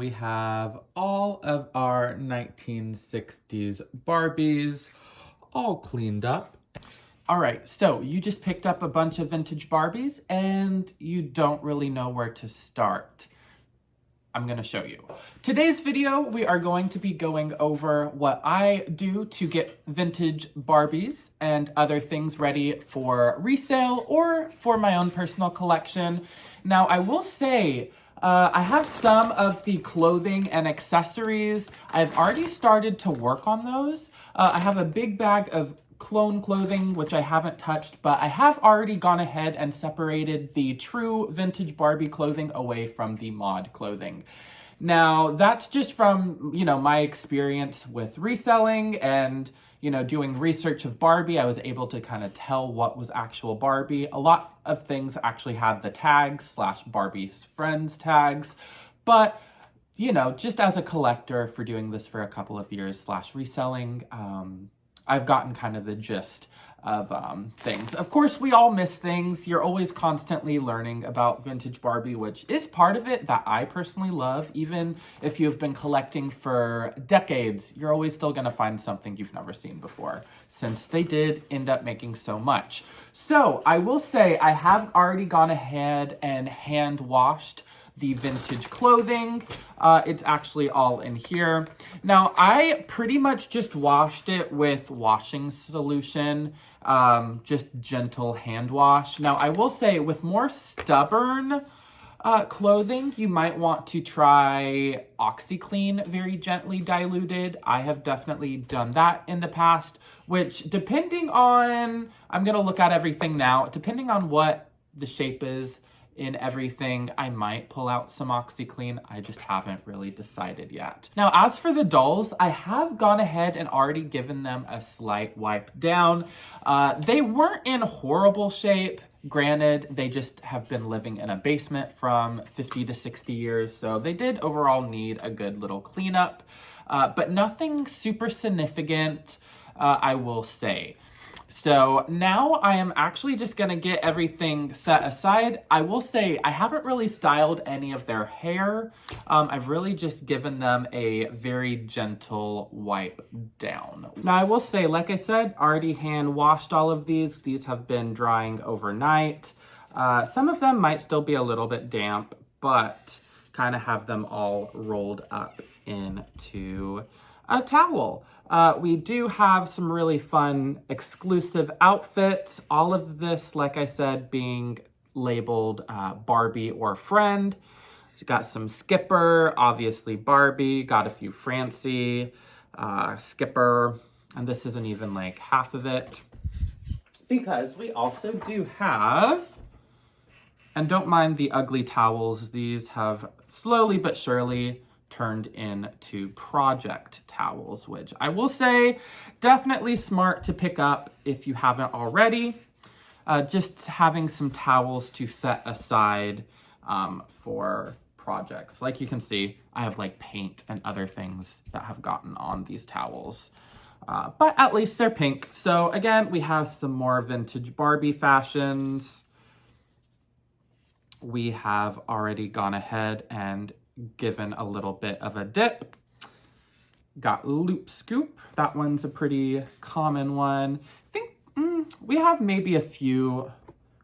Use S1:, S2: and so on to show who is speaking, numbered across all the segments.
S1: we have all of our 1960s Barbies all cleaned up. All right, so you just picked up a bunch of vintage Barbies and you don't really know where to start. I'm gonna show you. Today's video, we are going to be going over what I do to get vintage Barbies and other things ready for resale or for my own personal collection. Now, I will say, I have some of the clothing and accessories. I've already started to work on those. I have a big bag of clone clothing, which I haven't touched, but I have already gone ahead and separated the true vintage Barbie clothing away from the mod clothing. Now, that's just from, my experience with reselling and, doing research of Barbie. I was able to kind of tell what was actual Barbie. A lot of things actually had the tags / Barbie's friends tags, but just as a collector for doing this for a couple of years / reselling, I've gotten kind of the gist of things. Of course, we all miss things. You're always constantly learning about vintage Barbie, which is part of it that I personally love. Even if you've been collecting for decades, you're always still gonna find something you've never seen before, since they did end up making so much. So I will say I have already gone ahead and hand washed the vintage clothing. It's actually all in here. Now, I pretty much just washed it with washing solution, just gentle hand wash. Now, I will say with more stubborn clothing, you might want to try OxiClean, very gently diluted. I have definitely done that in the past, which depending on, I'm gonna look at everything now, depending on what the shape is in everything, I might pull out some OxiClean. I just haven't really decided yet. Now, as for the dolls, I have gone ahead and already given them a slight wipe down. They weren't in horrible shape. Granted, they just have been living in a basement from 50 to 60 years, so they did overall need a good little cleanup, but nothing super significant, I will say. So now I am actually just gonna get everything set aside. I will say I haven't really styled any of their hair. I've really just given them a very gentle wipe down. Now I will say, like I said, already hand washed all of these. These have been drying overnight. Some of them might still be a little bit damp, but kind of have them all rolled up into a towel. We do have some really fun exclusive outfits. All of this, like I said, being labeled Barbie or friend. So got some Skipper, obviously Barbie, got a few Francie, Skipper, and this isn't even like half of it, because we also do have, and don't mind the ugly towels, these have slowly but surely turned into project towels, which I will say definitely smart to pick up if you haven't already. Just having some towels to set aside for projects. Like you can see, I have like paint and other things that have gotten on these towels. But at least they're pink. So again, we have some more vintage Barbie fashions. We have already gone ahead and given a little bit of a dip. Got Loop Scoop. That one's a pretty common one. I think we have maybe a few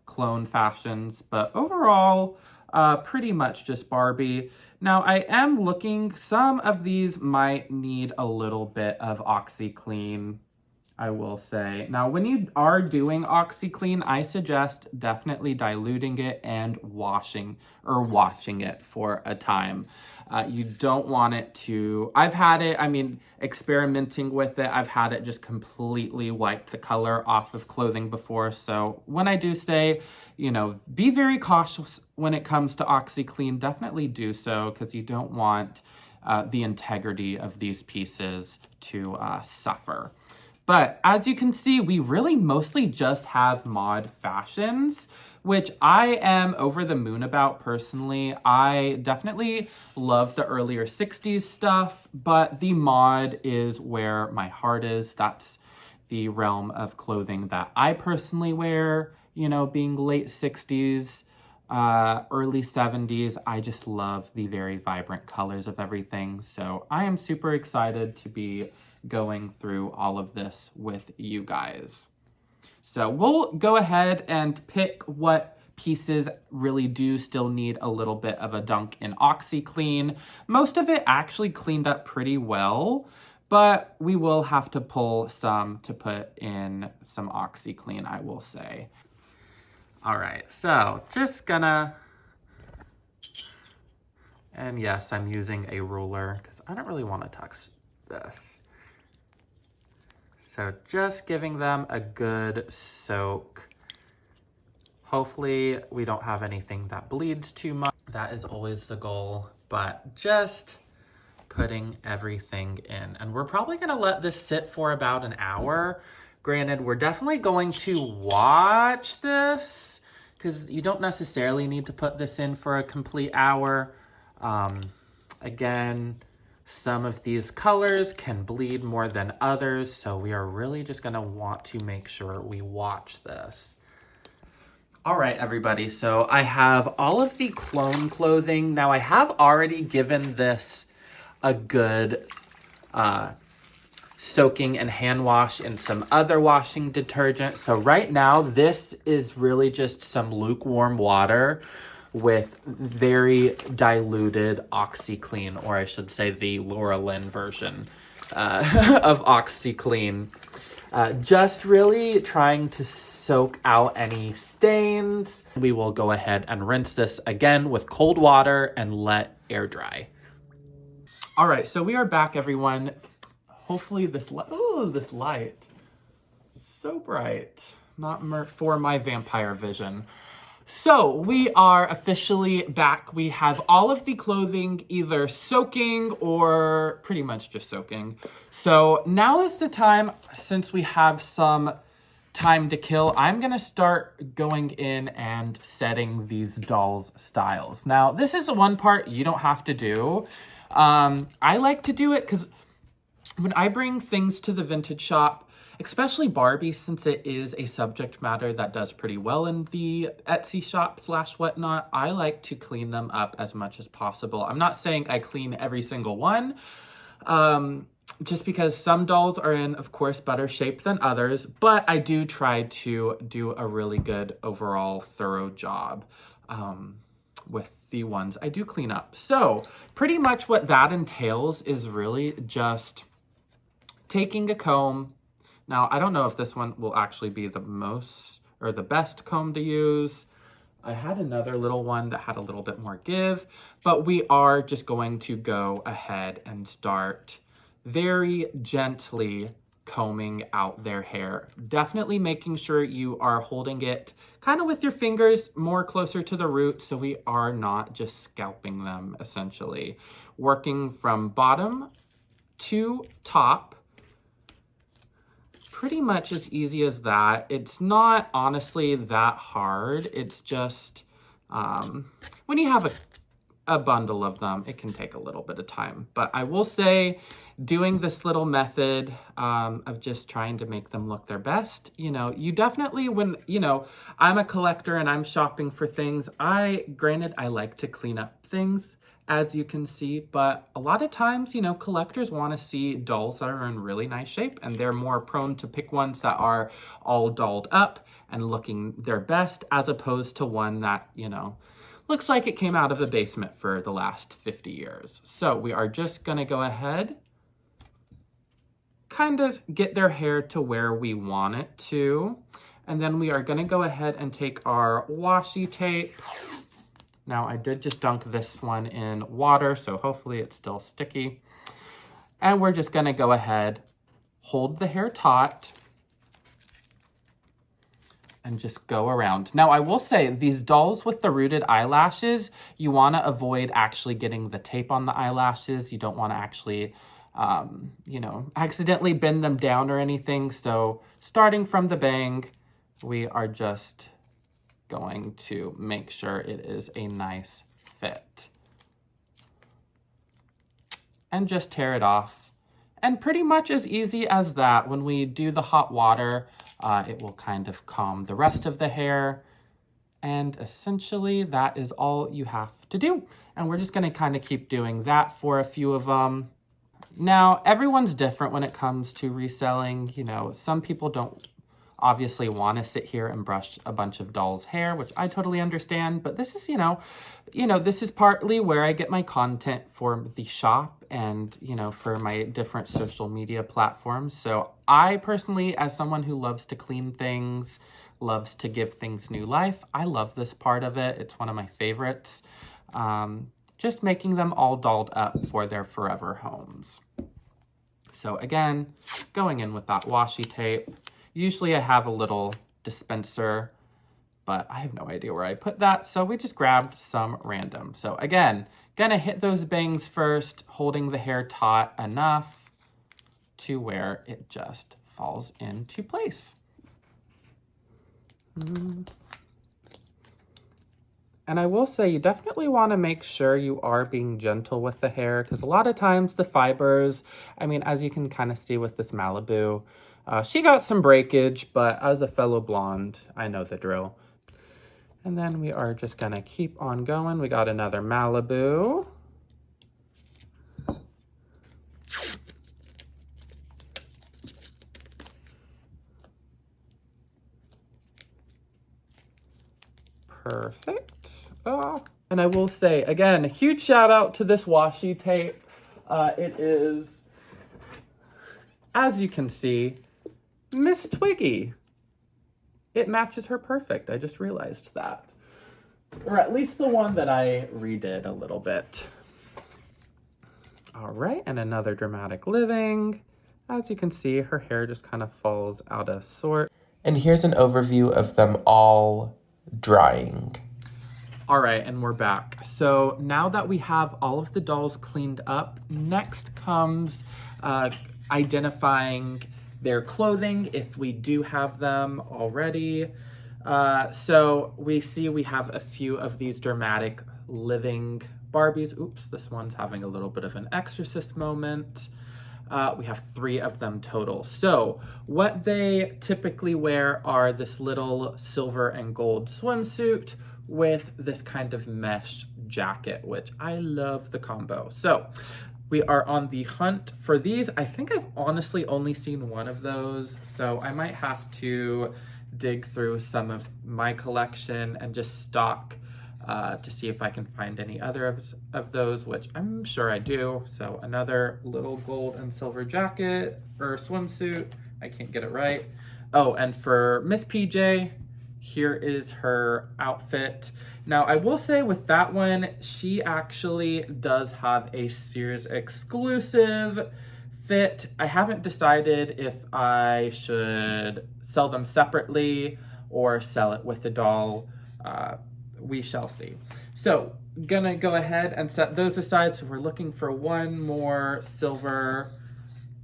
S1: clone fashions, but overall, pretty much just Barbie. Now, I am looking, some of these might need a little bit of OxiClean, I will say. Now, when you are doing OxiClean, I suggest definitely diluting it and washing it for a time. You don't want it to, I've had it, experimenting with it, I've had it just completely wipe the color off of clothing before. So when I do say, be very cautious when it comes to OxiClean, definitely do so, because you don't want the integrity of these pieces to suffer. But as you can see, we really mostly just have mod fashions, which I am over the moon about personally. I definitely love the earlier 60s stuff, but the mod is where my heart is. That's the realm of clothing that I personally wear, being late 60s early 70s. I just love the very vibrant colors of everything. So I am super excited to be going through all of this with you guys. So we'll go ahead and pick what pieces really do still need a little bit of a dunk in OxiClean. Most of it actually cleaned up pretty well, but we will have to pull some to put in some OxiClean, I will say. All right, so just gonna, and yes, I'm using a ruler because I don't really want to touch this. So just giving them a good soak. Hopefully we don't have anything that bleeds too much. That is always the goal, but just putting everything in. And we're probably gonna let this sit for about an hour. Granted, we're definitely going to watch this because you don't necessarily need to put this in for a complete hour. Again, some of these colors can bleed more than others, so we are really just gonna want to make sure we watch this. All right, everybody, so I have all of the clone clothing. Now, I have already given this a good soaking and hand wash in some other washing detergent. So right now, this is really just some lukewarm water with very diluted OxiClean, or I should say the Laura Lynn version of OxiClean. Just really trying to soak out any stains. We will go ahead and rinse this again with cold water and let air dry. All right, so we are back, everyone. Hopefully this light, so bright, not for my vampire vision. So we are officially back. We have all of the clothing either soaking or pretty much just soaking. So now is the time, since we have some time to kill, I'm gonna start going in and setting these dolls' styles. Now, this is the one part you don't have to do. I like to do it because when I bring things to the vintage shop, especially Barbie, since it is a subject matter that does pretty well in the Etsy shop / whatnot, I like to clean them up as much as possible. I'm not saying I clean every single one, just because some dolls are in, of course, better shape than others, but I do try to do a really good overall thorough job with the ones I do clean up. So pretty much what that entails is really just taking a comb. Now, I don't know if this one will actually be the most or the best comb to use. I had another little one that had a little bit more give, but we are just going to go ahead and start very gently combing out their hair. Definitely making sure you are holding it kind of with your fingers more closer to the root, so we are not just scalping them, essentially. Working from bottom to top. Pretty much as easy as that. It's not honestly that hard. It's just when you have a bundle of them, it can take a little bit of time. But I will say, doing this little method of just trying to make them look their best, you definitely, when, I'm a collector and I'm shopping for things, granted, I like to clean up things, as you can see, but a lot of times, collectors want to see dolls that are in really nice shape, and they're more prone to pick ones that are all dolled up and looking their best, as opposed to one that, looks like it came out of the basement for the last 50 years. So we are just going to go ahead, kind of get their hair to where we want it to, and then we are going to go ahead and take our washi tape. Now, I did just dunk this one in water, so hopefully it's still sticky. And we're just gonna go ahead, hold the hair taut, and just go around. Now, I will say, these dolls with the rooted eyelashes, you wanna avoid actually getting the tape on the eyelashes. You don't wanna actually, accidentally bend them down or anything. So starting from the bang, we are just going to make sure it is a nice fit. And just tear it off. And pretty much as easy as that. When we do the hot water, it will kind of calm the rest of the hair. And essentially that is all you have to do. And we're just gonna kind of keep doing that for a few of them. Now, everyone's different when it comes to reselling. You know, some people don't obviously want to sit here and brush a bunch of dolls' hair, which I totally understand. But this is, this is partly where I get my content for the shop and, for my different social media platforms. So I personally, as someone who loves to clean things, loves to give things new life, I love this part of it. It's one of my favorites. Just making them all dolled up for their forever homes. So again, going in with that washi tape. Usually I have a little dispenser, but I have no idea where I put that, so we just grabbed some random. So again, gonna hit those bangs first, holding the hair taut enough to where it just falls into place. And I will say, you definitely want to make sure you are being gentle with the hair, because a lot of times the fibers, as you can kind of see with this Malibu, she got some breakage, but as a fellow blonde, I know the drill. And then we are just going to keep on going. We got another Malibu. Perfect. And I will say, again, a huge shout out to this washi tape. It is, as you can see, Miss Twiggy. It matches her perfect. I just realized that. Or at least the one that I redid a little bit. All right, and another Dramatic Living. As you can see, her hair just kind of falls out of sort.
S2: And here's an overview of them all drying.
S1: All right, and we're back. So now that we have all of the dolls cleaned up, next comes identifying their clothing, if we do have them already. So we see we have a few of these Dramatic Living Barbies. Oops, this one's having a little bit of an exorcist moment. We have 3 of them total. So what they typically wear are this little silver and gold swimsuit with this kind of mesh jacket, which I love the combo. So we are on the hunt for these. I think I've honestly only seen one of those, so I might have to dig through some of my collection and just stock to see if I can find any other of those, which I'm sure I do. So another little gold and silver jacket or swimsuit. I can't get it right. Oh, and for Miss PJ, here is her outfit. Now, I will say with that one, she actually does have a Sears exclusive fit. I haven't decided if I should sell them separately or sell it with the doll. We shall see. So, gonna go ahead and set those aside. So we're looking for one more silver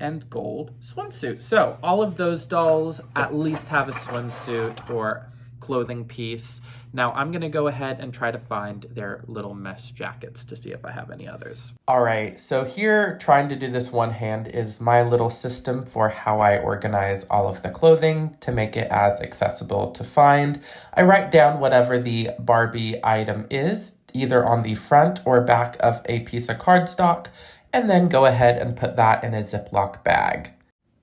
S1: and gold swimsuit. So all of those dolls at least have a swimsuit or clothing piece. Now I'm gonna go ahead and try to find their little mesh jackets to see if I have any others.
S2: All right, so here, trying to do this one hand is my little system for how I organize all of the clothing to make it as accessible to find. I write down whatever the Barbie item is, either on the front or back of a piece of cardstock, and then go ahead and put that in a Ziploc bag.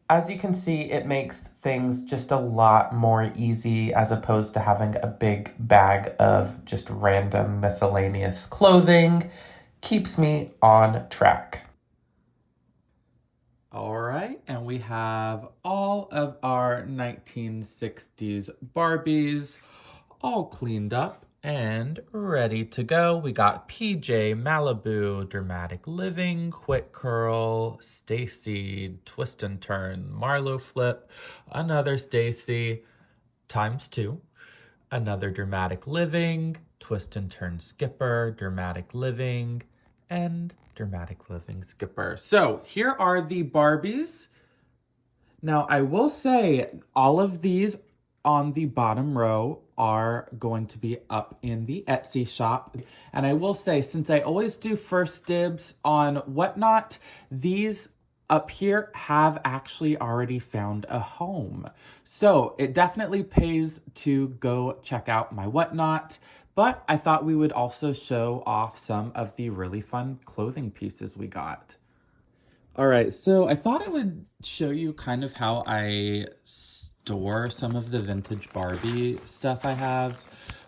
S2: As you can see, it makes things just a lot more easy as opposed to having a big bag of just random miscellaneous clothing. Keeps me on track.
S1: All right, and we have all of our 1960s Barbies all cleaned up and ready to go. We got PJ, Malibu, Dramatic Living, Quick Curl, Stacy, Twist and Turn, Marlowe Flip, another Stacy ×2, another Dramatic Living, Twist and Turn Skipper, Dramatic Living, and Dramatic Living Skipper. So here are the Barbies. Now I will say all of these on the bottom row are going to be up in the Etsy shop. And I will say, since I always do first dibs on Whatnot, these up here have actually already found a home. So it definitely pays to go check out my whatnot, but I thought we would also show off some of the really fun clothing pieces we got. All right, so I thought I would show you kind of how I store some of the vintage Barbie stuff I have.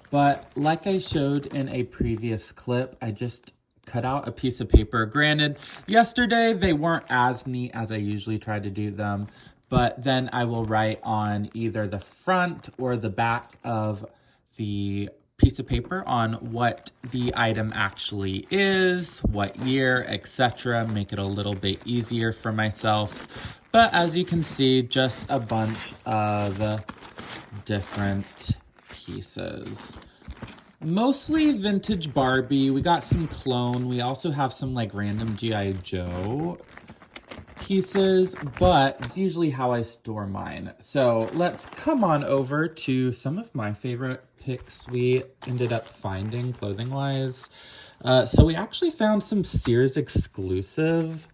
S1: But like I showed in a previous clip, I just cut out a piece of paper. Granted, yesterday they weren't as neat as I usually try to do them, but then I will write on either the front or the back of the piece of paper on what the item actually is, what year, etc. Make it a little bit easier for myself. But as you can see, just a bunch of different pieces. Mostly vintage Barbie. We got some clone. We also have some like random G.I. Joe pieces, but it's usually how I store mine. So let's come on over to some of my favorite picks we ended up finding clothing wise. So we actually found some Sears exclusive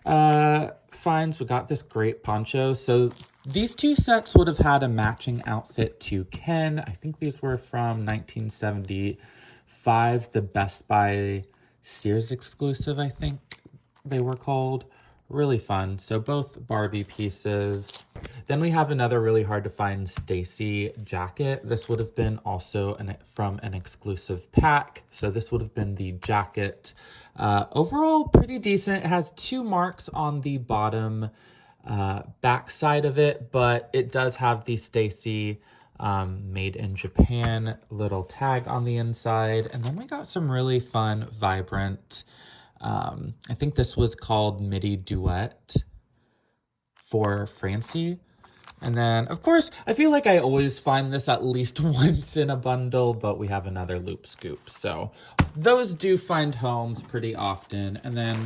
S1: finds. We got this great poncho. So these two sets would have had a matching outfit to Ken. I think these were from 1975, the Best Buy Sears exclusive, I think they were called. Really fun. So both Barbie pieces. Then we have another really hard to find Stacy jacket. This would have been also from an exclusive pack. So this would have been the jacket. Overall, pretty decent. It has 2 marks on the bottom back side of it, but it does have the Stacy made in Japan little tag on the inside. And then we got some really fun, vibrant, I think this was called Midi Duet for Francie. And then, of course, I feel like I always find this at least once in a bundle, but we have another loop scoop. So those do find homes pretty often. And then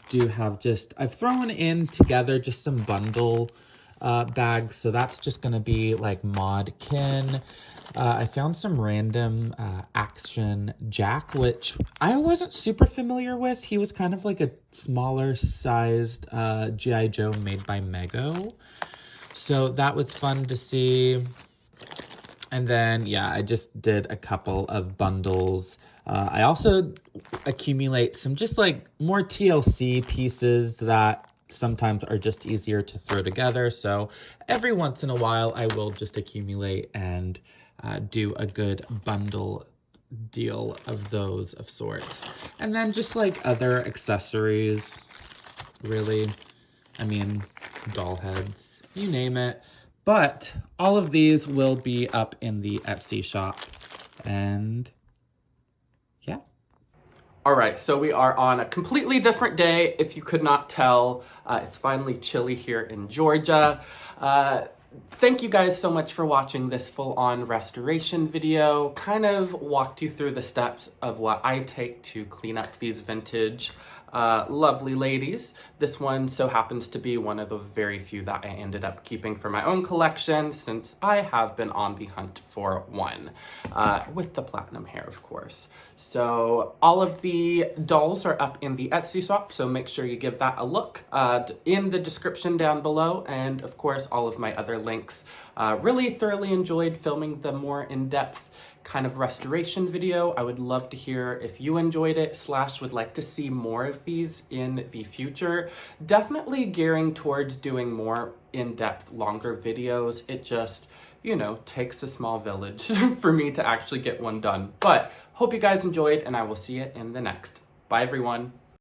S1: do have I've thrown in together just some bundle bags. So that's just going to be like Mod Kin. I found some random Action Jack, which I wasn't super familiar with. He was kind of like a smaller sized G.I. Joe made by Mego. So that was fun to see. And then, yeah, I just did a couple of bundles. I also accumulate some just like more TLC pieces that sometimes are just easier to throw together. So every once in a while, I will just accumulate and do a good bundle deal of those of sorts. And then just like other accessories, really, I mean, doll heads, you name it. But all of these will be up in the Etsy shop. And yeah. All right, so we are on a completely different day. If you could not tell, it's finally chilly here in Georgia. Thank you guys so much for watching this full-on restoration video. Kind of walked you through the steps of what I take to clean up these vintage lovely ladies. This one so happens to be one of the very few that I ended up keeping for my own collection, since I have been on the hunt for one, with the platinum hair, of course. So all of the dolls are up in the Etsy shop, so make sure you give that a look in the description down below, and of course all of my other links. Really thoroughly enjoyed filming the more in-depth kind of restoration video. I would love to hear if you enjoyed it / would like to see more of these in the future. Definitely gearing towards doing more in-depth, longer videos. It just, you know, takes a small village for me to actually get one done. But hope you guys enjoyed, and I will see you in the next. Bye, everyone.